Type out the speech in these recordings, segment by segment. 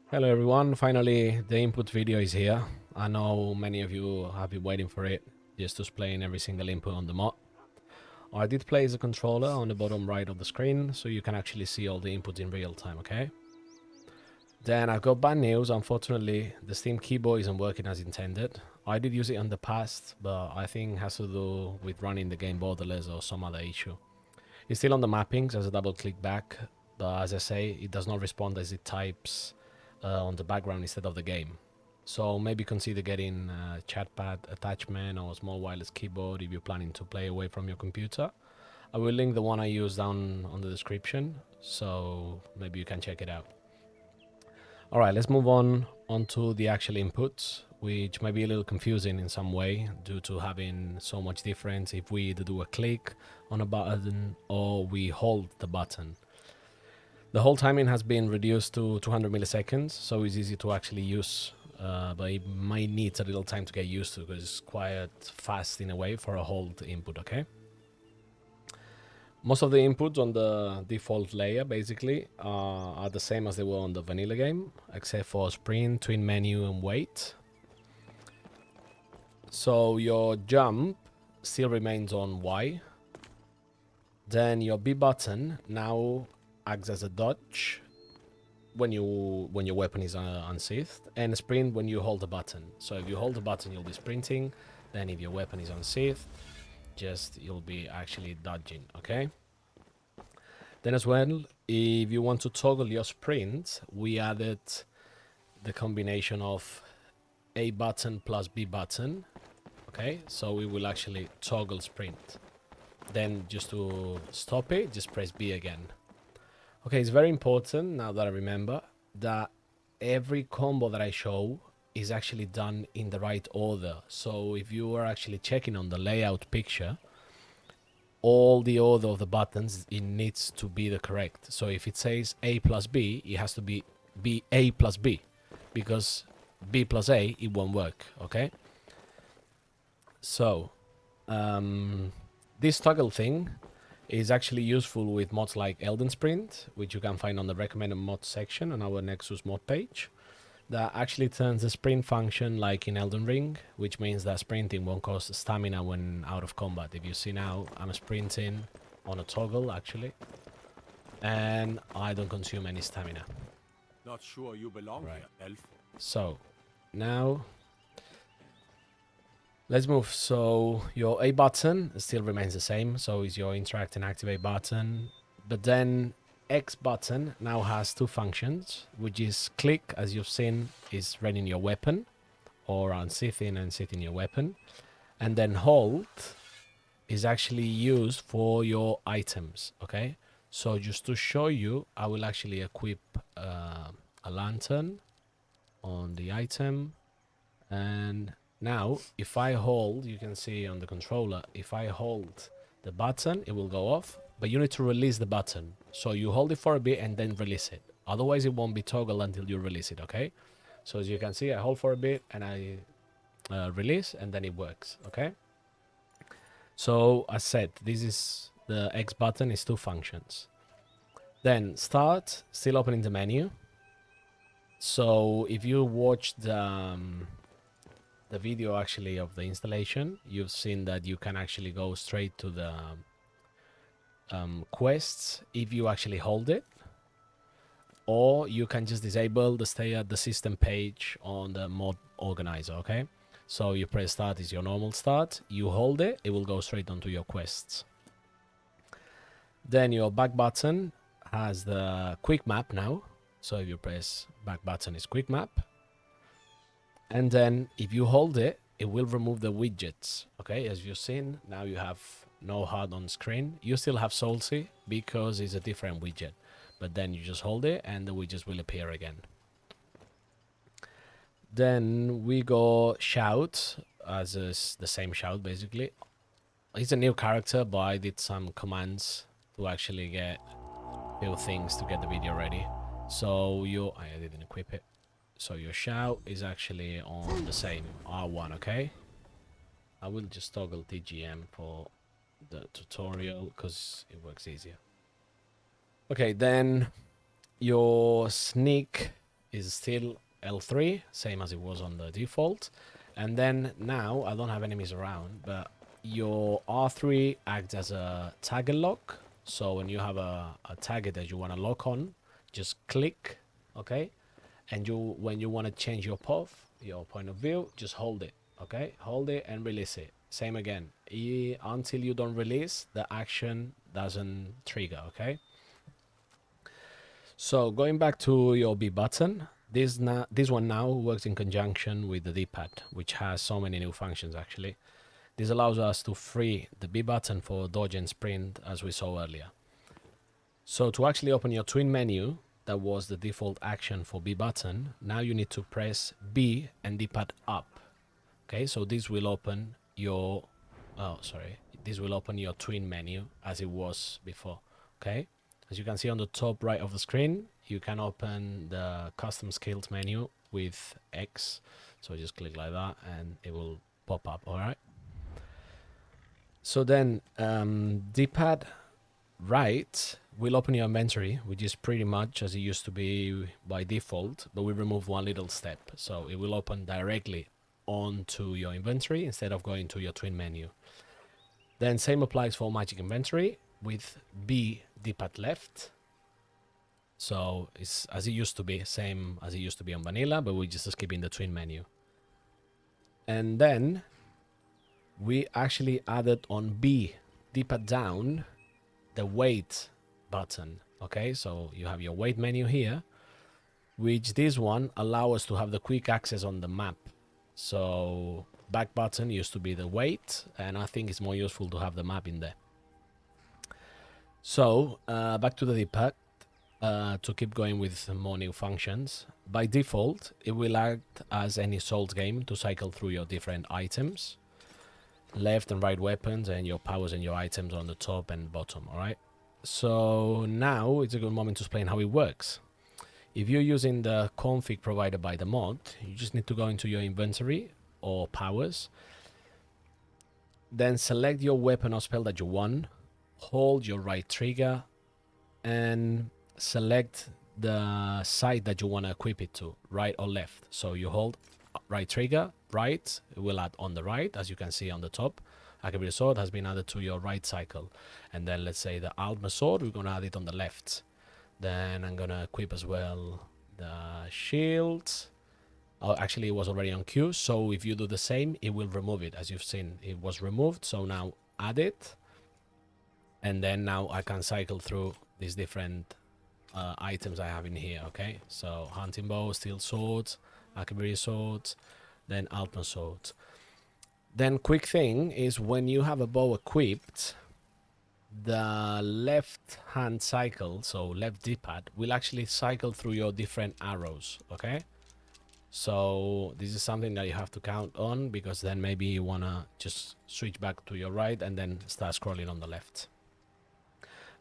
Hello everyone, finally the input video is here. I know many of you have been waiting for it, just explain every single input on the mod. I did place a controller on the bottom right of the screen, so you can actually see all the inputs in real time, okay? Then I've got bad news, unfortunately the Steam keyboard isn't working as intended. I did use it in the past, but I think it has to do with running the game borderless or some other issue. It's still on the mappings as a double click back, but as I say, it does not respond as it types on the background instead of the game. So maybe consider getting a chat pad attachment or a small wireless keyboard if you're planning to play away from your computer. I will link the one I use down on the description, so maybe you can check it out. Alright, let's move on onto the actual inputs, which might be a little confusing in some way due to having so much difference if we either do a click on a button or we hold the button. The whole timing has been reduced to 200 milliseconds, so it's easy to actually use, but it might need a little time to get used to because it's quite fast in a way for a hold input, okay? Most of the inputs on the default layer basically are the same as they were on the vanilla game, except for sprint, twin menu and wait. So your jump still remains on Y. Then your B button now acts as a dodge when your weapon is unsheathed, and sprint when you hold the button. So if you hold the button, you'll be sprinting. Then if your weapon is unsheathed, you'll be actually dodging, okay? Then as well, if you want to toggle your sprint, we added the combination of A button plus B button, okay? So we will actually toggle sprint. Then just to stop it, just press B again. Okay, it's very important, now that I remember, that every combo that I show is actually done in the right order. So if you are actually checking on the layout picture, all the order of the buttons, it needs to be the correct. So if it says A plus B, it has to be A plus B, because B plus A, it won't work, okay? So, this toggle thing is actually useful with mods like Elden Sprint, which you can find on the recommended mods section on our Nexus mod page. That actually turns the sprint function like in Elden Ring, which means that sprinting won't cost stamina when out of combat. If you see now, I'm sprinting on a toggle actually, and I don't consume any stamina. Not sure you belong here, elf. So, now let's move. So your A button still remains the same, so is your interact and activate button, but then X button now has two functions, which is click, as you've seen, is readying your weapon, or unsheathing and sheathing your weapon, and then hold is actually used for your items, okay? So just to show you, I will actually equip a lantern on the item, and now if I hold, you can see on the controller, if I hold the button, it will go off, but you need to release the button. So you hold it for a bit and then release it. Otherwise it won't be toggled until you release it, okay? So as you can see, I hold for a bit and I release, and then it works, okay? So as said, this is the X button is two functions. Then start, still opening the menu. So if you watch the video actually of the installation, you've seen that you can actually go straight to the quests if you actually hold it, or you can just disable the stay at the system page on the mod organizer, okay? So you press start is your normal start, you hold it, it will go straight onto your quests. Then your back button has the quick map now, so if you press back button is quick map, and then if you hold it, it will remove the widgets, okay? As you've seen, now you have no HUD on screen. You still have Soulsy because it's a different widget, but then you just hold it and the widgets will appear again. Then we go Shout, as is the same Shout basically. He's a new character, but I did some commands to actually get a few things to get the video ready. So I didn't equip it. So your Shout is actually on the same R1, okay? I will just toggle TGM for the tutorial because it works easier. Okay, then your Sneak is still L3, same as it was on the default. And then now, I don't have enemies around, but your R3 acts as a tagger lock. So when you have a target that you want to lock on, just click, okay? And when you want to change your path, your point of view, just hold it, okay? Hold it and release it. Same again. Until you don't release, the action doesn't trigger, okay? So going back to your B button, this one now works in conjunction with the D-pad, which has so many new functions actually. This allows us to free the B button for dodge and sprint as we saw earlier. So to actually open your twin menu, that was the default action for B button, now you need to press B and D-pad up. Okay, so this will open your, this will open your twin menu as it was before, okay? As you can see on the top right of the screen, you can open the custom skills menu with X. So just click like that and it will pop up, all right? So then D-pad right will open your inventory, which is pretty much as it used to be by default, but we remove one little step. So it will open directly onto your inventory instead of going to your twin menu. Then same applies for magic inventory with B D-pad left. So it's as it used to be, same as it used to be on vanilla, but we're just skipping the twin menu. And then we actually added on B D-pad down the weight button. Okay, so you have your weight menu here, which this one allows us to have the quick access on the map. So back button used to be the weight, and I think it's more useful to have the map in there. So back to the D-pad to keep going with more new functions. By default, it will act as any Souls game to cycle through your different items, left and right weapons, and your powers and your items on the top and bottom. All right. So now it's a good moment to explain how it works. If you're using the config provided by the mod, you just need to go into your inventory or powers, then select your weapon or spell that you want, hold your right trigger, and select the side that you want to equip it to, right or left. So you hold right trigger, right, it will add on the right, as you can see on the top. Akabiri sword has been added to your right cycle. And then let's say the Alma sword, we're going to add it on the left. Then I'm going to equip as well the shield. Oh, actually, it was already on queue. So if you do the same, it will remove it. As you've seen, it was removed. So now add it. And then now I can cycle through these different items I have in here. Okay, so hunting bow, steel swords, Akabiri swords, then Alma swords. Then quick thing is when you have a bow equipped, the left hand cycle, so left D-pad, will actually cycle through your different arrows, okay? So this is something that you have to count on, because then maybe you want to just switch back to your right and then start scrolling on the left.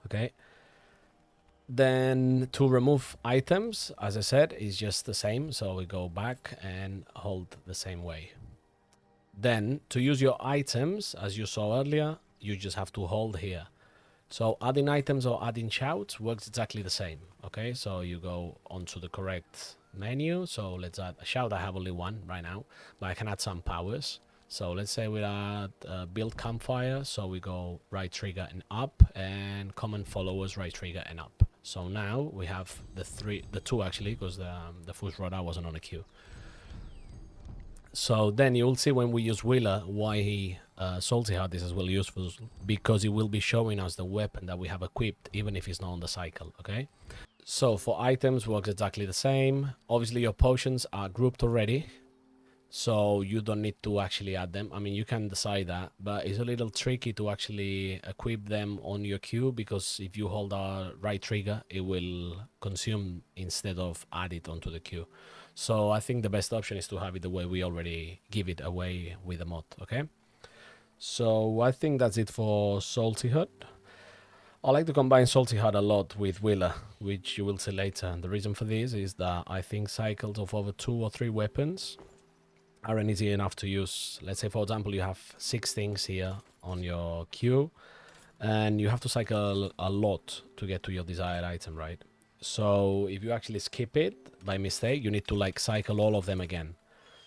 Okay. Then to remove items, as I said, is just the same. So we go back and hold the same way. Then to use your items, as you saw earlier, you just have to hold here. So adding items or adding shouts works exactly the same. Okay, so you go onto the correct menu. So let's add a shout. I have only one right now, but I can add some powers. So let's say we add build campfire. So we go right trigger and up, and common followers right trigger and up. So now we have the two actually, because the first radar wasn't on a queue. So then you'll see when we use Wheeler why Soulsy HUD is as well useful, because it will be showing us the weapon that we have equipped even if it's not on the cycle, okay? So for items works exactly the same. Obviously your potions are grouped already, so you don't need to actually add them. I mean, you can decide that, but it's a little tricky to actually equip them on your queue, because if you hold our right trigger, it will consume instead of add it onto the queue. So I think the best option is to have it the way we already give it away with the mod, okay? So I think that's it for Soulsy HUD. I like to combine Soulsy HUD a lot with Wheeler, which you will see later. And the reason for this is that I think cycles of over 2 or 3 weapons aren't easy enough to use. Let's say, for example, you have 6 things here on your queue, and you have to cycle a lot to get to your desired item, right? So if you actually skip it by mistake, you need to like cycle all of them again.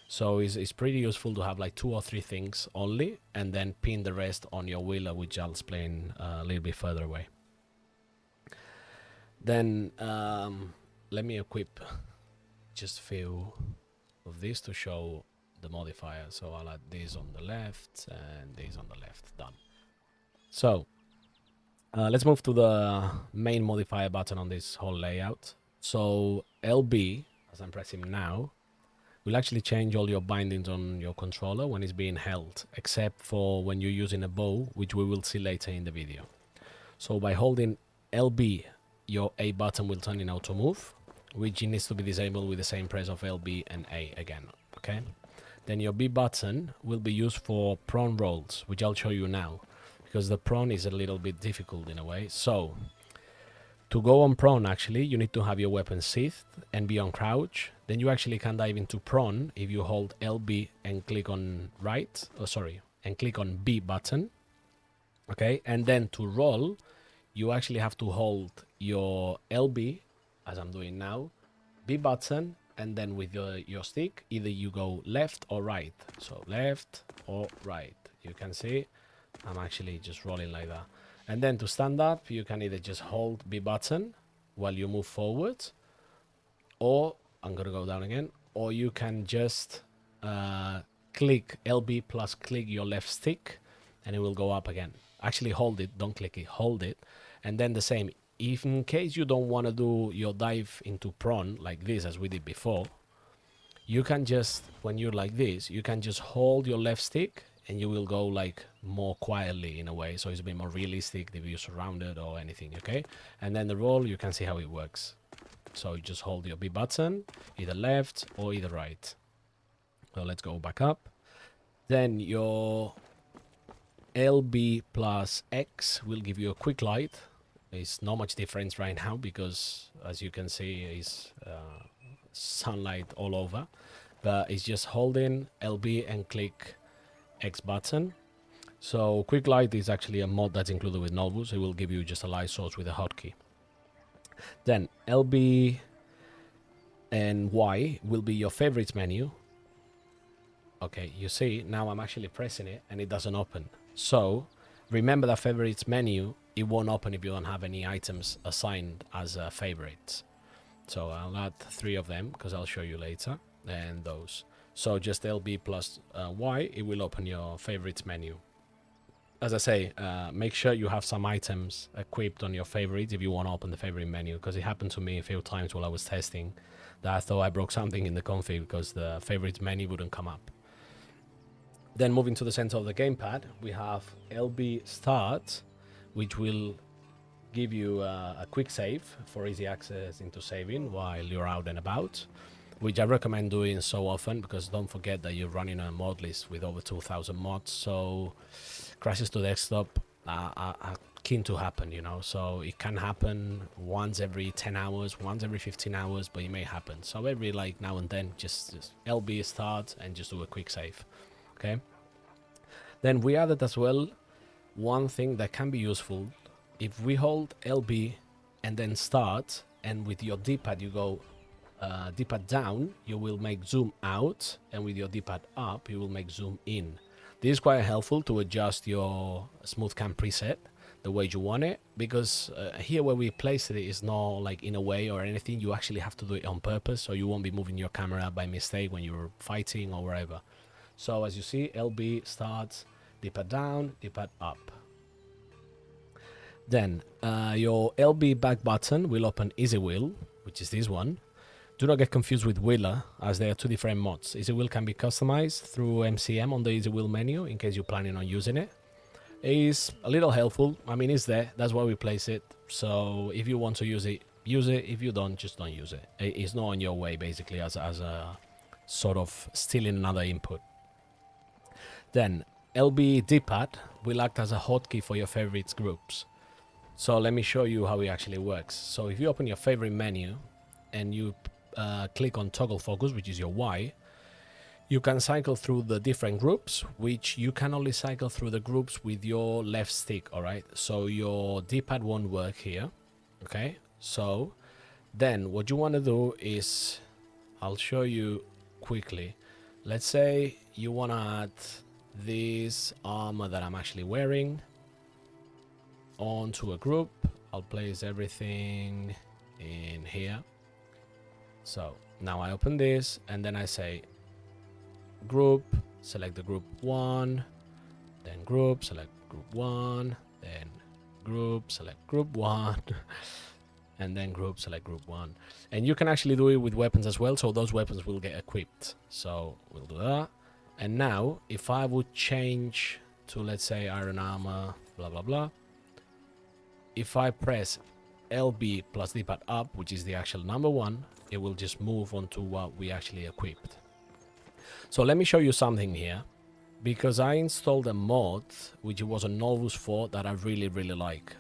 So it's pretty useful to have like 2 or 3 things only, and then pin the rest on your wheeler, which I'll explain a little bit further away. Then let me equip just a few of these to show the modifier. So I'll add these on the left and these on the left. Done. So let's move to the main modifier button on this whole layout. So LB, as I'm pressing now, will actually change all your bindings on your controller when it's being held, except for when you're using a bow, which we will see later in the video. So by holding LB, your A button will turn in auto move, which needs to be disabled with the same press of LB and A again, okay? Then your B button will be used for prone rolls, which I'll show you now, because the prone is a little bit difficult in a way. So to go on prone, actually, you need to have your weapon sheathed and be on crouch. Then you actually can dive into prone if you hold LB and click on and click on B button, okay? And then to roll, you actually have to hold your LB, as I'm doing now, B button, and then with your stick, either you go left or right. So left or right. You can see I'm actually just rolling like that. And then to stand up, you can either just hold B button while you move forward, or I'm gonna go down again, or you can just click LB plus click your left stick and it will go up again. Actually hold it, don't click it, hold it. And then the same, if in case you don't want to do your dive into prone like this as we did before, you can just, when you're like this, you can just hold your left stick and you will go like more quietly in a way, so it's a bit more realistic if you're surrounded or anything, okay? And then the roll, you can see how it works. So you just hold your B button, either left or either right. So let's go back up. Then your LB plus X will give you a quick light. It's not much difference right now because, as you can see, it's sunlight all over. But it's just holding LB and click X button. So quick light is actually a mod that's included with NOLVUS. It will give you just a light source with a hotkey. Then LB and Y will be your favorites menu. Okay, you see, now I'm actually pressing it and it doesn't open. So remember that favorites menu, it won't open if you don't have any items assigned as favorites. So I'll add 3 of them because I'll show you later, and those. So just LB plus Y, it will open your favorites menu. As I say, make sure you have some items equipped on your favorites if you want to open the favorite menu, because it happened to me a few times while I was testing that I thought I broke something in the config because the favorites menu wouldn't come up. Then moving to the center of the gamepad, we have LB Start, which will give you a quick save for easy access into saving while you're out and about, which I recommend doing so often, because don't forget that you're running a mod list with over 2,000 mods, so crashes to desktop are keen to happen, you know, so it can happen once every 10 hours, once every 15 hours, but it may happen. So every like now and then, just LB Start and just do a quick save, okay? Then we added as well one thing that can be useful. If we hold LB and then start, and with your D-pad you go D-pad down, you will make zoom out, and with your D-pad up, you will make zoom in. This is quite helpful to adjust your smooth cam preset the way you want it, because here where we place it is not like in a way or anything. You actually have to do it on purpose, so you won't be moving your camera by mistake when you're fighting or wherever. So as you see, LB starts, D-pad down, D-pad up. Then your LB back button will open Easy Wheel, which is this one. Do not get confused with Wheeler, as they are 2 different mods. Easy Wheel can be customized through MCM on the Easy Wheel menu in case you're planning on using it. It is a little helpful. I mean, it's there. That's why we place it. So if you want to use it, use it. If you don't, just don't use it. It's not on your way, basically, as a sort of stealing another input. Then LB D-pad will act as a hotkey for your favorites groups. So let me show you how it actually works. So if you open your favorite menu and you click on toggle focus, which is your Y, you can cycle through the different groups, which you can only cycle through the groups with your left stick, all right? So your D-pad won't work here, okay? So Then what you want to do is, I'll show you quickly. Let's say you want to add this armor that I'm actually wearing onto a group. I'll place everything in here. So now I open this and then I say group, select the group 1, then group, select group 1, then group, select group 1, and then group, select group 1. And you can actually do it with weapons as well, so those weapons will get equipped. So we'll do that. And now if I would change to, let's say, iron armor, blah blah blah, if I press LB plus D-pad up, which is the actual number 1, it will just move on to what we actually equipped. So let me show you something here, because I installed a mod which was a NOLVUS 4 that I really like,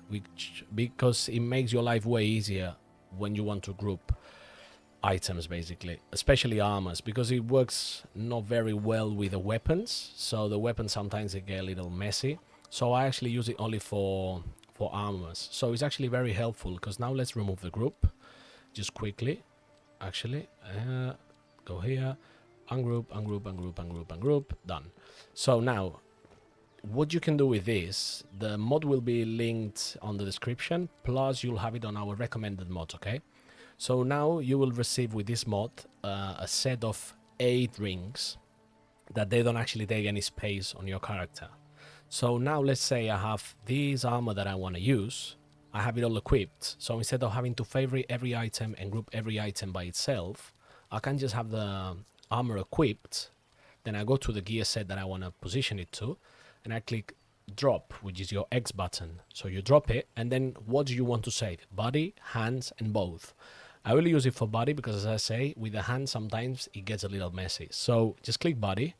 because it makes your life way easier when you want to group items, basically, especially armors, because it works not very well with the weapons. So the weapons sometimes they get a little messy, so I actually use it only for armors. So it's actually very helpful, because now let's remove the group just quickly. Actually, go here, ungroup, ungroup, ungroup, ungroup, ungroup, done. So now what you can do with this, the mod will be linked on the description, plus you'll have it on our recommended mods. Okay, so now you will receive with this mod a set of 8 rings that they don't actually take any space on your character. So now let's say I have this armor that I want to use, I have it all equipped. So instead of having to favorite every item and group every item by itself, I can just have the armor equipped. Then I go to the gear set that I want to position it to, and I click drop, which is your X button. So you drop it, and then what do you want to save? Body, hands, and both. I will use it for body because, as I say, with the hands sometimes it gets a little messy. So just click body,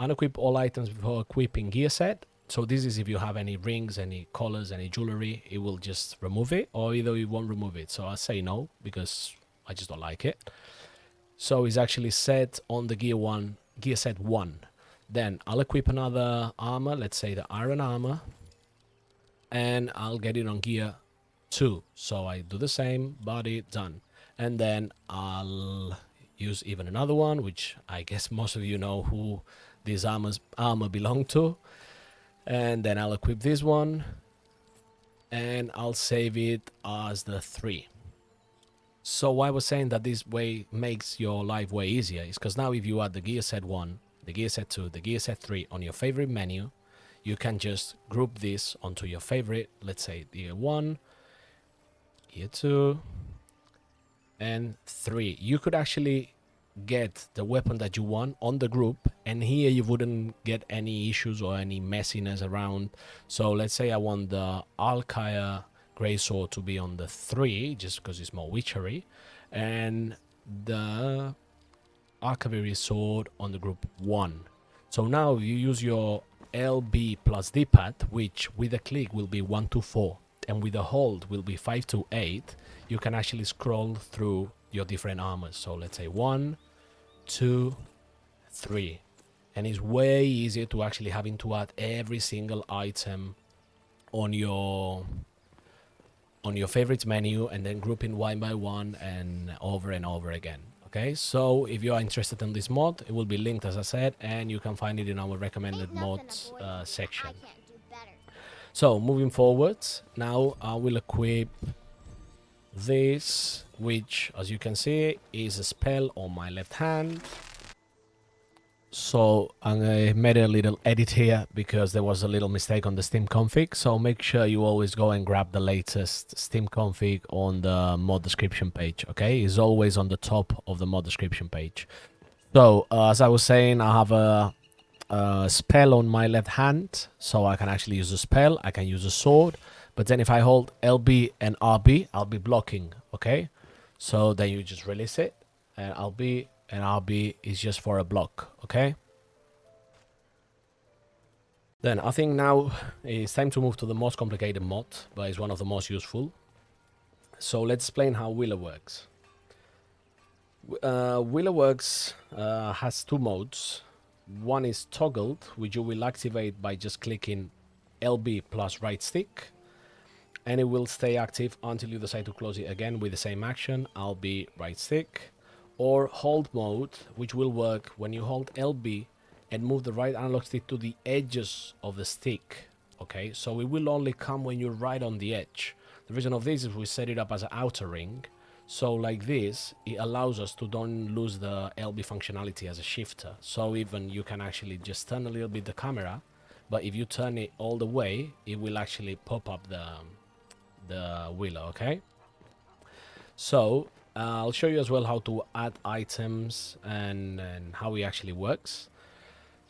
unequip all items before equipping gear set. So this is if you have any rings, any collars, any jewelry, it will just remove it, or either it won't remove it. So I say no, because I just don't like it. So it's actually set on the gear set 1. Then I'll equip another armor, let's say the iron armor, and I'll get it on gear 2. So I do the same, body, done. And then I'll use even another one, which I guess most of you know who this armor belong to. And then I'll equip this one, and I'll save it as the 3. So why I was saying that this way makes your life way easier is because now if you add the gear set 1, the gear set 2, the gear set 3 on your favorite menu, you can just group this onto your favorite, let's say gear 1, gear 2, and 3. You could actually get the weapon that you want on the group, and here you wouldn't get any issues or any messiness around. So let's say I want the Alkaya Grey Sword to be on the 3 just because it's more witchery, and the Arcavery Sword on the group 1. So now you use your LB plus D-pad, which with a click will be 1 to 4 and with a hold will be 5 to 8. You can actually scroll through your different armors. So let's say 1, 2, 3, and it's way easier to actually having to add every single item on your favorites menu and then grouping one by one and over again. Okay, so if you are interested in this mod, it will be linked, as I said, and you can find it in our recommended mods section. So moving forwards, now I will equip this, which as you can see is a spell on my left hand. So I made a little edit here because there was a little mistake on the Steam config, so make sure you always go and grab the latest Steam config on the mod description page. Okay, it's always on the top of the mod description page. So as I was saying, I have a spell on my left hand, so I can actually use a spell, I can use a sword, but then if I hold LB and RB, I'll be blocking. Okay, so then you just release it, and LB and RB is just for a block. Okay, then I think now it's time to move to the most complicated mod, but it's one of the most useful. So let's explain how Wheeler works. Wheeler works has 2 modes. One is toggled, which you will activate by just clicking LB plus right stick, and it will stay active until you decide to close it again with the same action. I'll be right stick or hold mode, which will work when you hold LB and move the right analog stick to the edges of the stick. Okay, so it will only come when you're right on the edge. The reason of this is we set it up as an outer ring, so like this it allows us to don't lose the LB functionality as a shifter. So even you can actually just turn a little bit the camera, but if you turn it all the way, it will actually pop up the wheeler. Okay, so I'll show you as well how to add items and how it actually works.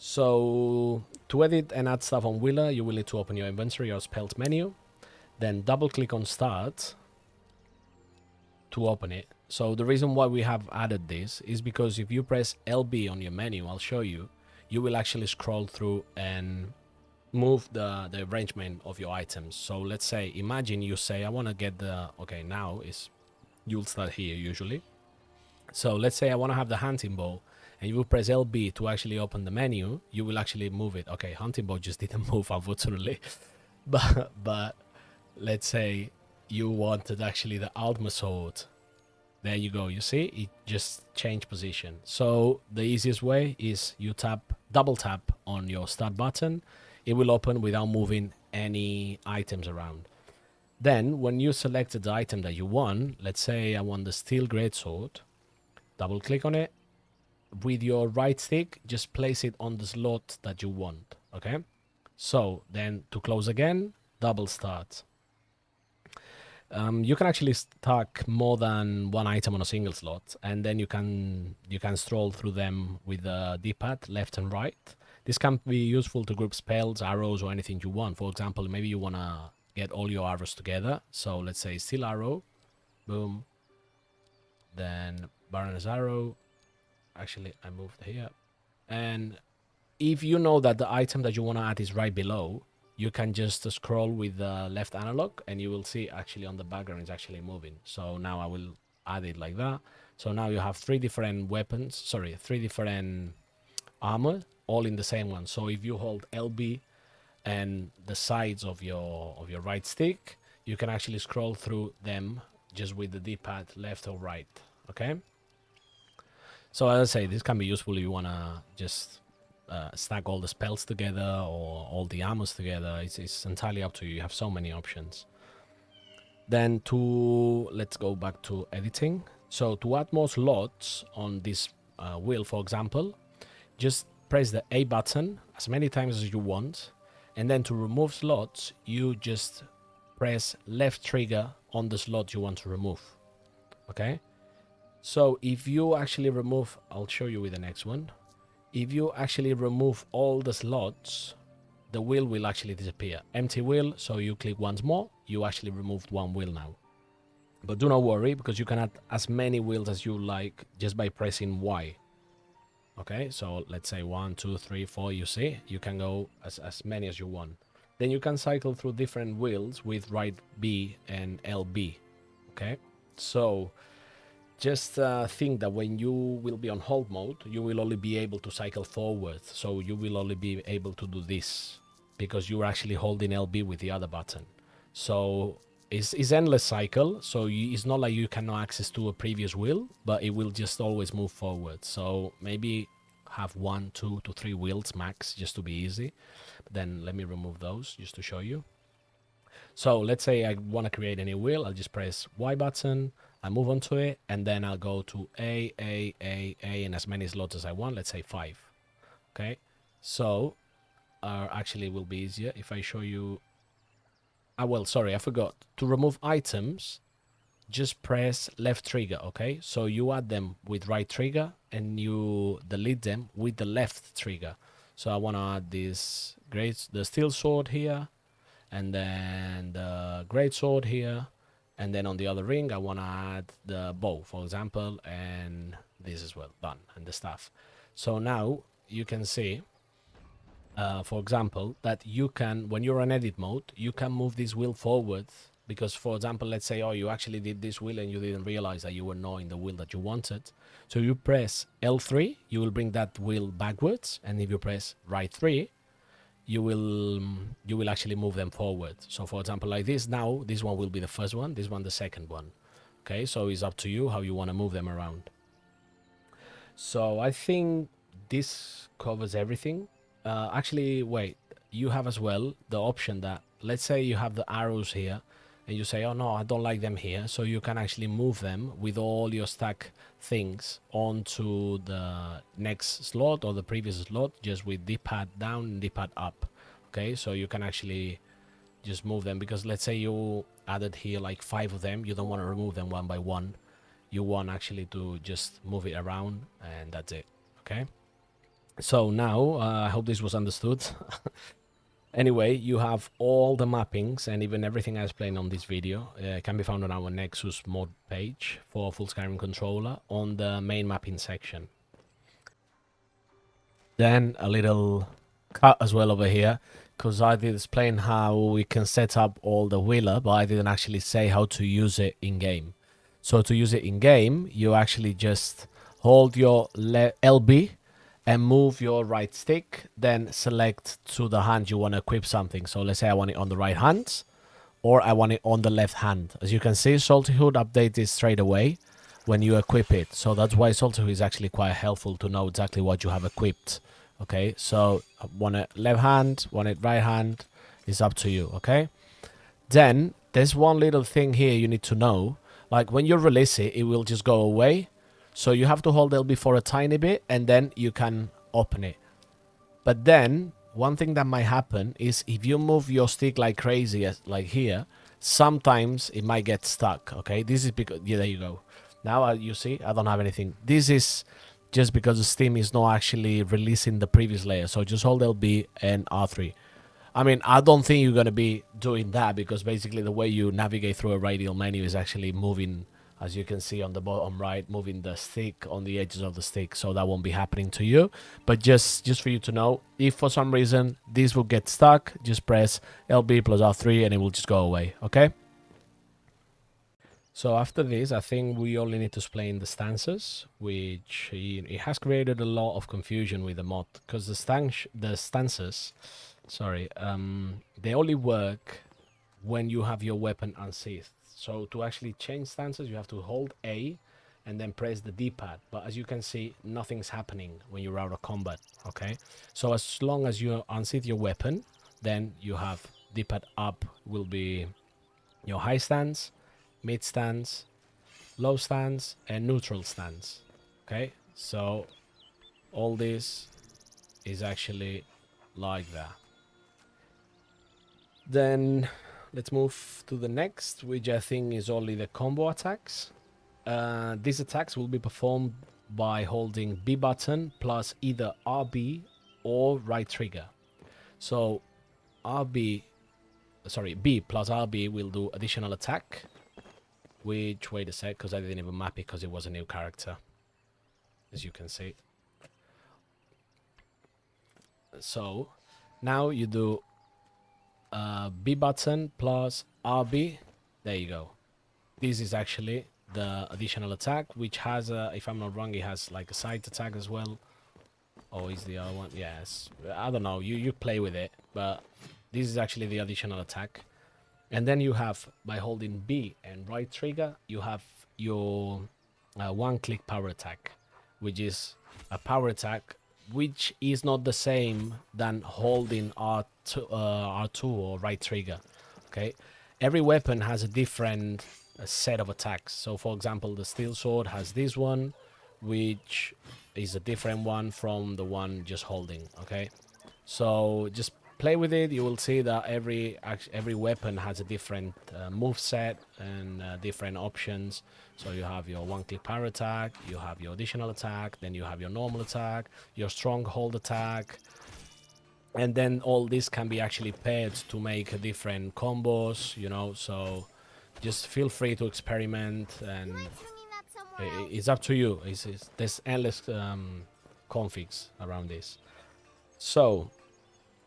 So to edit and add stuff on Wheeler, you will need to open your inventory or spells menu, then double click on start to open it. So the reason why we have added this is because if you press LB on your menu, I'll show you, you will actually scroll through and move the arrangement of your items. So let's say, imagine you say, I want to get the, okay, now is, you'll start here usually. So let's say I want to have the hunting bow, and you will press LB to actually open the menu, you will actually move it. Okay, hunting bow just didn't move, unfortunately. but let's say you wanted actually the Ultima sword. There you go, you see, it just changed position. So the easiest way is you double tap on your start button. It will open without moving any items around. Then when you selected the item that you want, let's say I want the steel greatsword, double click on it. With your right stick, just place it on the slot that you want. Okay, so then to close again, double start. You can actually stack more than one item on a single slot, and then you can stroll through them with the D-pad left and right. This can be useful to group spells, arrows, or anything you want. For example, maybe you want to get all your arrows together. So let's say steel arrow, boom, then Baroness arrow. Actually, I moved here. And if you know that the item that you want to add is right below, you can just scroll with the left analog and you will see actually on the background it's actually moving. So now I will add it like that. So now you have three different armor, all in the same one. So if you hold LB and the sides of your right stick, you can actually scroll through them just with the D-pad left or right. Okay. So as I say, this can be useful if you want to just stack all the spells together or all the armors together. It's entirely up to you. You have so many options. Then let's go back to editing. So to add more slots on this wheel, for example, just press the A button as many times as you want. And then to remove slots, you just press left trigger on the slot you want to remove. Okay. So if you actually remove, I'll show you with the next one. If you actually remove all the slots, the wheel will actually disappear. Empty wheel, so you click once more, you actually removed one wheel now. But do not worry, because you can add as many wheels as you like just by pressing Y. Okay, so let's say 1, 2, 3, 4, you see? You can go as many as you want. Then you can cycle through different wheels with right B and LB. Okay, so just think that when you will be on hold mode, you will only be able to cycle forward. So you will only be able to do this because you're actually holding LB with the other button. So it's endless cycle. So it's not like you cannot access to a previous wheel, but it will just always move forward. So maybe have 1, 2 to 3 wheels max just to be easy. But then let me remove those just to show you. So let's say I want to create a new wheel. I'll just press Y button. I move on to it, and then I'll go to A, and as many slots as I want. Let's say 5. Okay, so actually it will be easier if I show you. Well, sorry, I forgot. To remove items, just press left trigger, okay? So you add them with right trigger, and you delete them with the left trigger. So I want to add the steel sword here, and then the great sword here. And then on the other ring, I want to add the bow, for example, and this as well, done, and the staff. So now you can see, for example, that you can, when you're in edit mode, you can move this wheel forward. Because, for example, let's say, oh, you actually did this wheel and you didn't realize that you were not in the wheel that you wanted. So you press L3, you will bring that wheel backwards. And if you press right 3, you will actually move them forward. So for example, like this now, this one will be the first one, this one the second one. Okay, so it's up to you how you want to move them around. So I think this covers everything. Actually, wait, you have as well the option that, let's say you have the arrows here and you say, oh no, I don't like them here. So you can actually move them with all your stack things onto the next slot or the previous slot, just with D-pad down and D-pad up. Okay, so you can actually just move them, because let's say you added here like 5 of them, you don't want to remove them one by one. You want actually to just move it around, and that's it. Okay, so now I hope this was understood. Anyway, you have all the mappings and even everything I explained on this video can be found on our Nexus mod page for full Skyrim controller on the main mapping section. Then a little cut as well over here, because I did explain how we can set up all the wheeler, but I didn't actually say how to use it in game. So to use it in game, you actually just hold your LB and move your right stick, then select to the hand you want to equip something. So let's say I want it on the right hand, or I want it on the left hand. As you can see, Soulsy HUD updates this straight away when you equip it. So that's why Soulsy HUD is actually quite helpful to know exactly what you have equipped. Okay, so want it left hand, want it right hand, is up to you. Okay, then there's one little thing here you need to know. Like when you release it, it will just go away. So you have to hold LB for a tiny bit and then you can open it. But then one thing that might happen is if you move your stick like crazy, as like here, sometimes it might get stuck. Okay, this is because, yeah, there you go. Now you see, I don't have anything. This is just because the Steam is not actually releasing the previous layer. So just hold LB and R3. I mean, I don't think you're going to be doing that, because basically the way you navigate through a radial menu is actually moving, as you can see on the bottom right, moving the stick on the edges of the stick. So that won't be happening to you. But just for you to know, if for some reason this will get stuck, just press LB plus R3 and it will just go away. Okay? So after this, I think we only need to explain the stances, which it has created a lot of confusion with the mod, because the stances, sorry, they only work when you have your weapon unsheathed. So to actually change stances, you have to hold A and then press the D-pad. But as you can see, nothing's happening when you're out of combat. Okay, so as long as you unsheath your weapon, then you have D-pad up will be your high stance, mid stance, low stance, and neutral stance. Okay, so all this is actually like that. Then let's move to the next, which I think is only the combo attacks. These attacks will be performed by holding B button plus either RB or right trigger. So B plus RB will do additional attack, which, wait a sec, because I didn't even map it because it was a new character, as you can see. So now you do B button plus RB. There you go. This is actually the additional attack, which has a, if I'm not wrong, it has like a side attack as well. Oh, is the other one? Yes. I don't know. You play with it, but this is actually the additional attack. And then you have, by holding B and right trigger, you have your one-click power attack, which is a power attack which is not the same than holding R2 or right trigger. Okay, every weapon has a different set of attacks. So for example, the steel sword has this one, which is a different one from the one just holding. Okay, so just play with it. You will see that every weapon has a different move set and different options. So you have your one-click power attack, you have your additional attack, then you have your normal attack, your stronghold attack, and then all this can be actually paired to make different combos, you know. So just feel free to experiment, and it's up to you. There's endless configs around this. So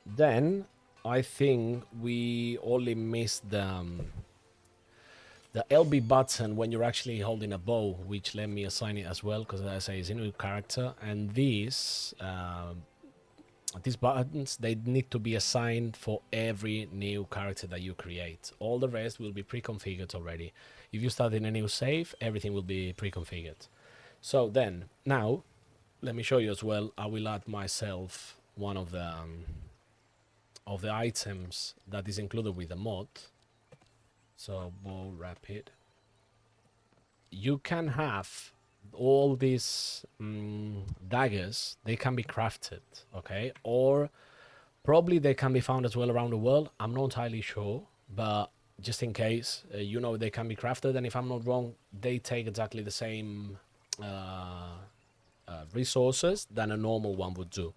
then I think we only missed the LB button when you're actually holding a bow, which let me assign it as well, because as I say, it's a new character. And this these buttons, they need to be assigned for every new character that you create. All the rest will be pre-configured already. If you start in a new save, everything will be pre-configured. So then, now, let me show you as well. I will add myself one of the items that is included with the mod. So, bow rapid. You can have all these daggers, they can be crafted, okay? Or probably they can be found as well around the world. I'm not entirely sure, but just in case, you know, they can be crafted. And if I'm not wrong, they take exactly the same resources than a normal one would do.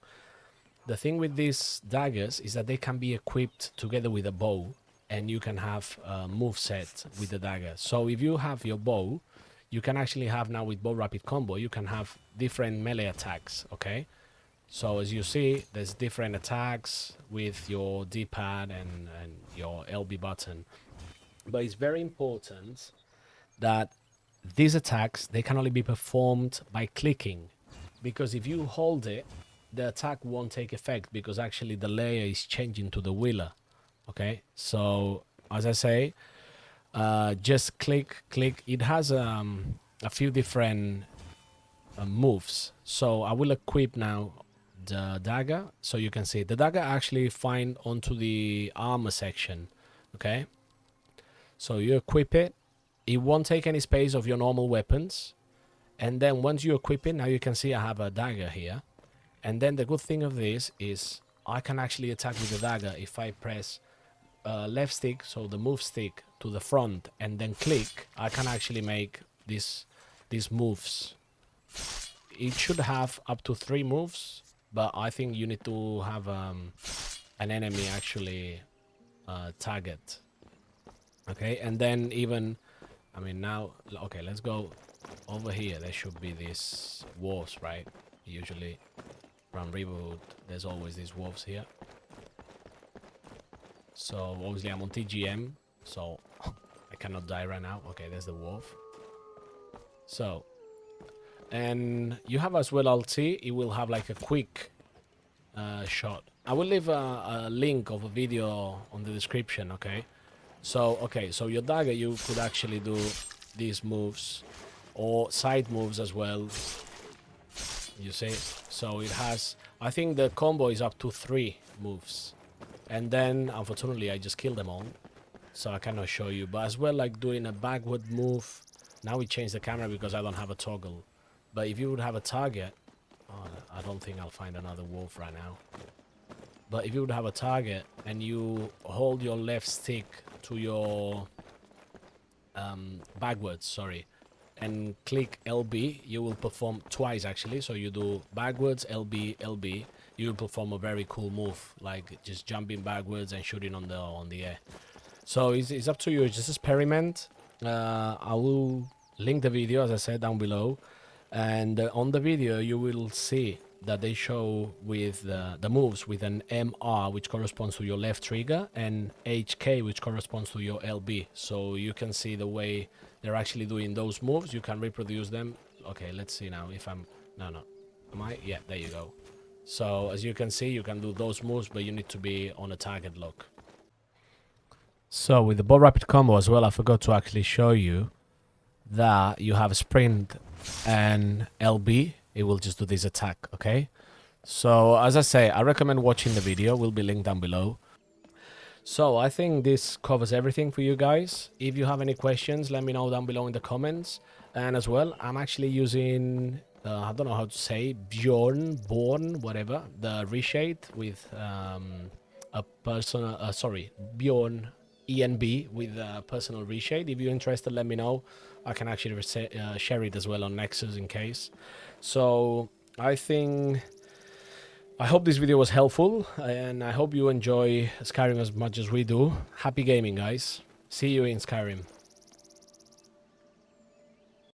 The thing with these daggers is that they can be equipped together with a bow, and you can have a move set with the dagger. So if you have your bow, you can actually have now with bow rapid combo, you can have different melee attacks, okay? So as you see, there's different attacks with your D-pad and your LB button. But it's very important that these attacks, they can only be performed by clicking. Because if you hold it, the attack won't take effect because actually the layer is changing to the wheeler, okay? So as I say, just click. It has a few different moves. So I will equip now the dagger, so you can see the dagger actually find onto the armor section, okay? So you equip it. It won't take any space of your normal weapons. And then once you equip it, now you can see I have a dagger here. And then the good thing of this is I can actually attack with the dagger if I press left stick, so the move stick to the front, and then click. I can actually make these moves. It should have up to 3 moves, but I think you need to have an enemy actually target. Okay, and then even, I mean now, okay, let's go over here. There should be these wolves, right? Usually around Reboot, there's always these wolves here. So obviously I'm on TGM, so I cannot die right now. Okay, there's the wolf. So, and you have as well ulti. It will have like a quick shot. I will leave a link of a video on the description, okay? So, okay, so your dagger, you could actually do these moves or side moves as well. You see? So it has, I think the combo is up to 3 moves. And then, unfortunately, I just killed them all, so I cannot show you. But as well, like doing a backward move. Now we change the camera because I don't have a toggle. But if you would have a target, I don't think I'll find another wolf right now. But if you would have a target and you hold your left stick to your backwards, sorry, and click LB, you will perform twice actually. So you do backwards, LB, LB. You will perform a very cool move, like just jumping backwards and shooting on the air. So it's up to you. Just experiment. I will link the video, as I said, down below. And on the video, you will see that they show with the moves with an MR, which corresponds to your left trigger, and HK, which corresponds to your LB. So you can see the way they're actually doing those moves. You can reproduce them. Okay, let's see now if I'm... No. Am I? Yeah, there you go. So as you can see, you can do those moves, but you need to be on a target lock. So with the bow rapid combo as well, I forgot to actually show you that you have a sprint and LB. It will just do this attack, okay? So as I say, I recommend watching the video. Will be linked down below. So I think this covers everything for you guys. If you have any questions, let me know down below in the comments. And as well, I'm actually using... I don't know how to say, Born, whatever, the reshade with a personal, Bjorn ENB with a personal reshade. If you're interested, let me know. I can actually share it as well on Nexus in case. So I hope this video was helpful, and I hope you enjoy Skyrim as much as we do. Happy gaming, guys. See you in Skyrim.